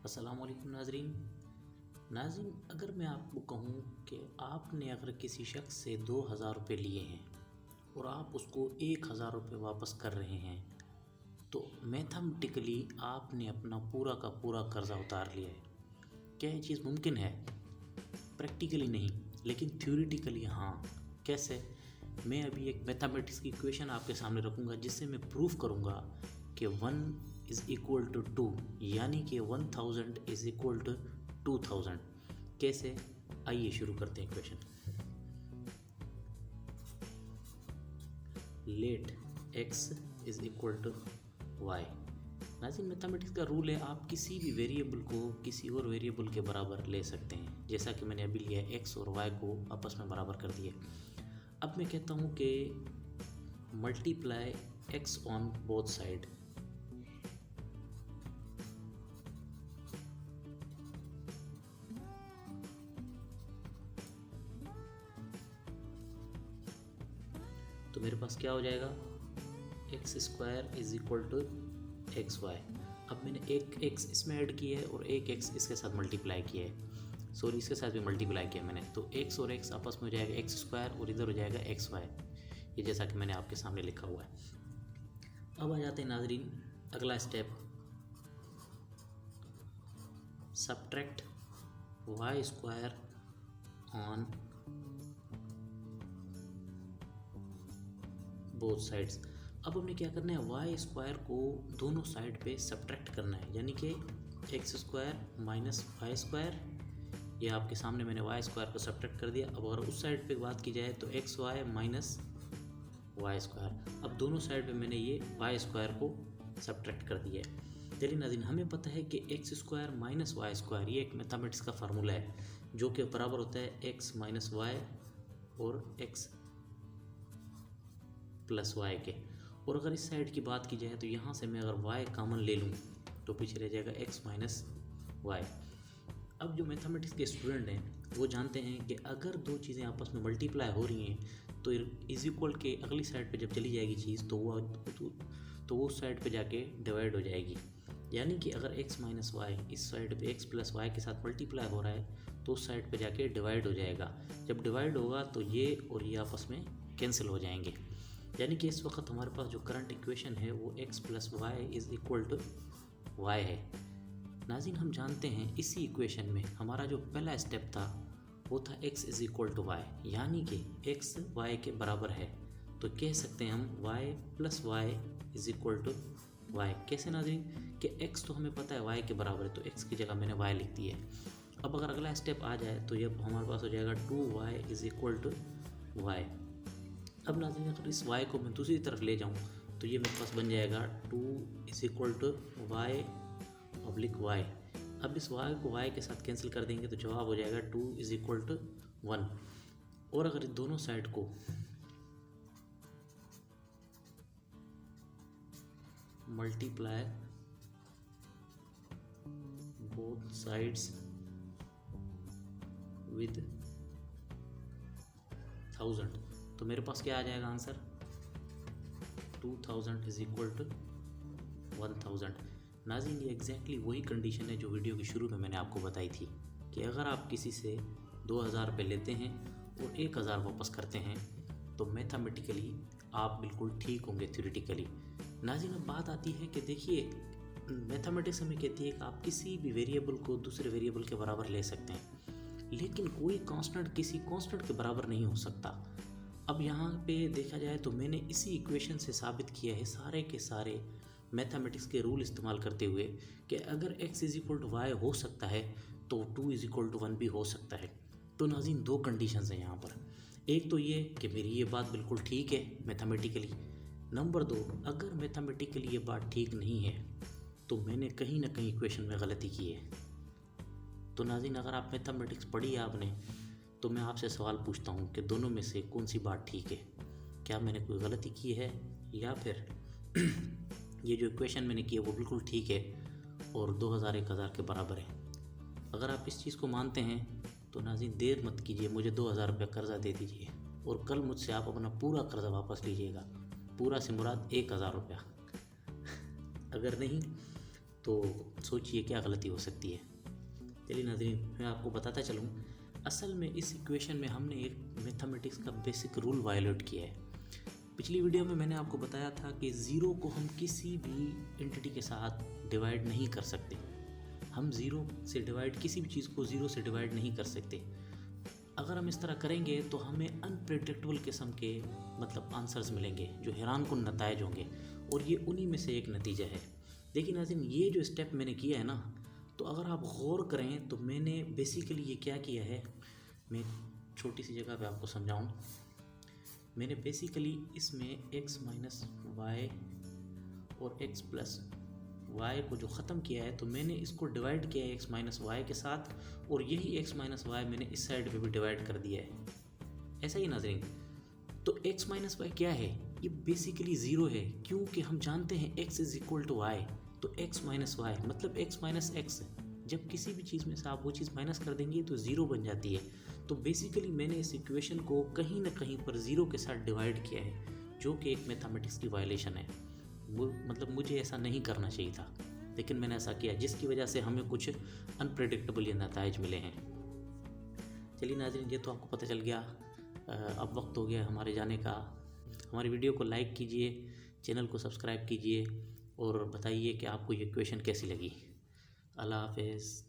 अस्सलाम वालेकुम नाज़रीन, अगर मैं आपको कहूँ कि आपने अगर किसी शख्स से 2000 रुपये लिए हैं और आप उसको 1000 रुपये वापस कर रहे हैं तो मैथमेटिकली आपने अपना पूरा का पूरा कर्ज़ा उतार लिया है। क्या ये चीज़ मुमकिन है? प्रैक्टिकली नहीं, लेकिन थ्योरेटिकली हाँ। कैसे? मैं अभी एक मैथमेटिक्स की इक्वेशन आपके सामने रखूँगा जिससे मैं प्रूफ करूँगा कि 1 इज़ इक्वल टू 2, यानी कि 1000 इज़ इक्वल टू 2000। कैसे? आइए शुरू करते हैं equation. Let x is equal to y। नाज़रीन, मैथमेटिक्स का रूल है आप किसी भी वेरिएबल को किसी और वेरिएबल के बराबर ले सकते हैं। जैसा कि मैंने अभी लिया x और y को आपस में बराबर कर दिया। अब मैं कहता हूँ कि multiply x on both side. तो मेरे पास क्या हो जाएगा? x² is equal to xy। अब मैंने एक x इसमें ऐड किया है और एक x इसके साथ मल्टीप्लाई किया है, सॉरी इसके साथ भी मल्टीप्लाई किया मैंने, तो x और x आपस में हो जाएगा x² और इधर हो जाएगा xy, ये जैसा कि मैंने आपके सामने लिखा हुआ है। अब आ जाते हैं नाजरीन अगला step, subtract y² on both sides. अब हमें क्या करना है? y² को दोनों साइड पे सब्ट्रैक्ट करना है, यानी कि x² माइनस y²। ये आपके सामने मैंने y² को सब्ट्रैक्ट कर दिया। अब अगर उस साइड पे बात की जाए तो xy माइनस y²। अब दोनों साइड पे मैंने ये y² को सब्ट्रैक्ट कर दिया है। चलिए नाज़रीन, हमें पता है कि x² माइनस y² ये एक मैथमेटिक्स का फार्मूला है जो कि बराबर होता है x माइनस y और x प्लस y के। और अगर इस साइड की बात की जाए तो यहाँ से मैं अगर y कॉमन ले लूँ तो पीछे रह जाएगा x माइनस y। अब जो मैथमेटिक्स के स्टूडेंट हैं वो जानते हैं कि अगर दो चीज़ें आपस में मल्टीप्लाई हो रही हैं तो इज इक्वल के अगली साइड पे जब चली जाएगी चीज़ तो वो उस साइड पे जाके डिवाइड हो जाएगी। यानी कि अगर x माइनस वाई इस साइड पे x प्लस वाई के साथ मल्टीप्लाई हो रहा है तो उस साइड पे जाके डिवाइड हो जाएगा। जब डिवाइड होगा तो ये और ये आपस में कैंसिल हो जाएंगे। यानी कि इस वक्त हमारे पास जो करंट इक्वेशन है वो x plus Y is equal to Y है। नाज़रीन, हम जानते हैं इसी इक्वेशन में हमारा जो पहला स्टेप था वो था x is equal to Y, यानी कि x y के बराबर है। तो कह सकते हैं हम y plus Y is equal to Y. कैसे नाज़रीन? कि x तो हमें पता है y के बराबर है तो x की जगह मैंने y लिख दी है। अब अगर अगला स्टेप आ जाए तो ये हमारे पास हो जाएगा 2y is equal to Y. अब नाज़रीन, अगर इस y को मैं दूसरी तरफ ले जाऊँ तो ये मेरे पास बन जाएगा 2 is equal to Y public y। अब इस y को y के साथ कैंसिल कर देंगे तो जवाब हो जाएगा 2 इज़ इक्वल टू 1। और अगर इन दोनों साइड को मल्टीप्लाई बोथ साइड्स विद 1000 तो मेरे पास क्या आ जाएगा आंसर? 2000 is equal to 1000। नाज़रीन, ये एग्जैक्टली वही कंडीशन है जो वीडियो के शुरू में मैंने आपको बताई थी कि अगर आप किसी से 2000 रुपये लेते हैं और 1000 वापस करते हैं तो मैथमेटिकली आप बिल्कुल ठीक होंगे थ्योरेटिकली। नाज़रीन, अब बात आती है कि देखिए मैथमेटिक्स हमें कहती है कि आप किसी भी वेरिएबल को दूसरे वेरिएबल के बराबर ले सकते हैं, लेकिन कोई कांस्टेंट किसी कांस्टेंट के बराबर नहीं हो सकता। अब यहाँ पे देखा जाए तो मैंने इसी इक्वेशन से साबित किया है सारे के सारे मैथमेटिक्स के रूल इस्तेमाल करते हुए कि अगर x is equal to Y हो सकता है तो 2 इज़ इक्वल टू 1 भी हो सकता है। तो नाज़रीन, दो कंडीशंस हैं यहाँ पर। एक तो ये कि मेरी ये बात बिल्कुल ठीक है मैथमेटिकली। नंबर 2, अगर मैथमेटिकली ये बात ठीक नहीं है तो मैंने कहीं ना कहीं इक्वेशन में गलती की है। तो नाज़रीन, अगर आप मैथमेटिक्स पढ़ी है आपने तो मैं आपसे सवाल पूछता हूँ कि दोनों में से कौन सी बात ठीक है? क्या मैंने कोई गलती की है या फिर ये जो इक्वेशन मैंने की है वो बिल्कुल ठीक है और 2000 1000 के बराबर है? अगर आप इस चीज़ को मानते हैं तो नाज़रीन देर मत कीजिए, मुझे 2000 रुपये कर्ज़ा दे दीजिए और कल मुझसे आप अपना पूरा कर्ज़ा वापस लीजिएगा। पूरा से मुराद 1000 रुपया। अगर नहीं तो सोचिए क्या गलती हो सकती है। चलिए नाज़रीन, मैं आपको बताता चलूँ, असल में इस इक्वेशन में हमने एक मैथमेटिक्स का बेसिक रूल वायलेट किया है। पिछली वीडियो में मैंने आपको बताया था कि ज़ीरो को हम किसी भी एंटिटी के साथ डिवाइड नहीं कर सकते। हम ज़ीरो से डिवाइड किसी भी चीज़ को ज़ीरो से डिवाइड नहीं कर सकते। अगर हम इस तरह करेंगे तो हमें अनप्रेडिक्टेबल किस्म के मतलब आंसर्स मिलेंगे जो हैरानकुन नताइज होंगे, और ये उन्हीं में से एक नतीजा है। देखिए नाज़रीन, ये जो स्टेप मैंने किया है ना, तो अगर आप गौर करें तो मैंने बेसिकली ये क्या किया है, मैं छोटी सी जगह पे आपको समझाऊं। मैंने बेसिकली इसमें x माइनस वाई और x प्लस वाई को जो ख़त्म किया है, तो मैंने इसको डिवाइड किया है x माइनस वाई के साथ, और यही x माइनस वाई मैंने इस साइड पे भी डिवाइड कर दिया है। ऐसा ही नाज़रीन, तो x माइनस वाई क्या है, ये बेसिकली ज़ीरो है, क्योंकि हम जानते हैं x is equal to Y. तो x माइनस वाई मतलब x माइनस एक्स। जब किसी भी चीज़ में से आप वो चीज़ माइनस कर देंगे तो ज़ीरो बन जाती है। तो बेसिकली मैंने इस इक्वेशन को कहीं ना कहीं पर ज़ीरो के साथ डिवाइड किया है, जो कि एक मैथमेटिक्स की वायलेशन है। वो मतलब मुझे ऐसा नहीं करना चाहिए था, लेकिन मैंने ऐसा किया, जिसकी वजह से हमें कुछ अनप्रेडिक्टेबल ये नताइज मिले हैं। चलिए नाज़रीन, ये तो आपको पता चल गया। अब वक्त हो गया हमारे जाने का। हमारी वीडियो को लाइक कीजिए, चैनल को सब्सक्राइब कीजिए, और बताइए कि आपको ये क्वेश्चन कैसी लगी। अल्लाह हाफ़िज़।